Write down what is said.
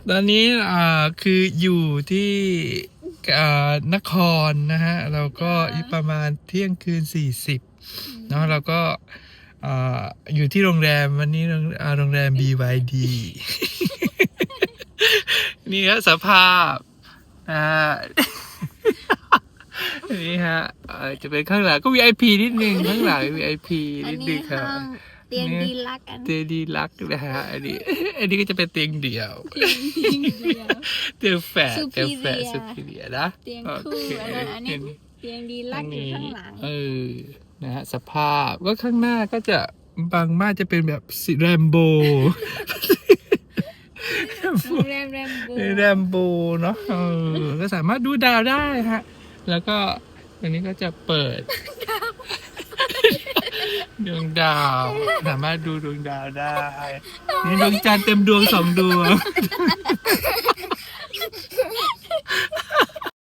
ตอนนี้คืออยู่ที่นครนะฮะเราก็ประมาณเที่ยงคืน40เนาะเราก็อยู่ที่โรงแรมวันนี้โรงแรม BYD นี่ฮะสภาพนี่ฮะจะเป็นข้างหลังก็ VIP นิดนึงข้างหลัง VIP นิดนึงครับเตียงดีลักกัน เตียงดีลักนะฮะอันนี้ก็จะเป็นเตียงเดี่ยวเตียงแฝดสุพีเรียนะเตียงคู่อันนี้เตียงดีลักอยู่ข้างหลังนะฮะสภาพก็ข้างหน้าก็จะบางมากจะเป็นแบบแรมโบแรมโบเนาะก็สามารถดูดาวได้ฮะแล้วก็อันนี้ก็จะเปิดดวงดาวสามารถดูดวงดาวได้นี่ดวงจันทร์เต็มดวง2 ดวง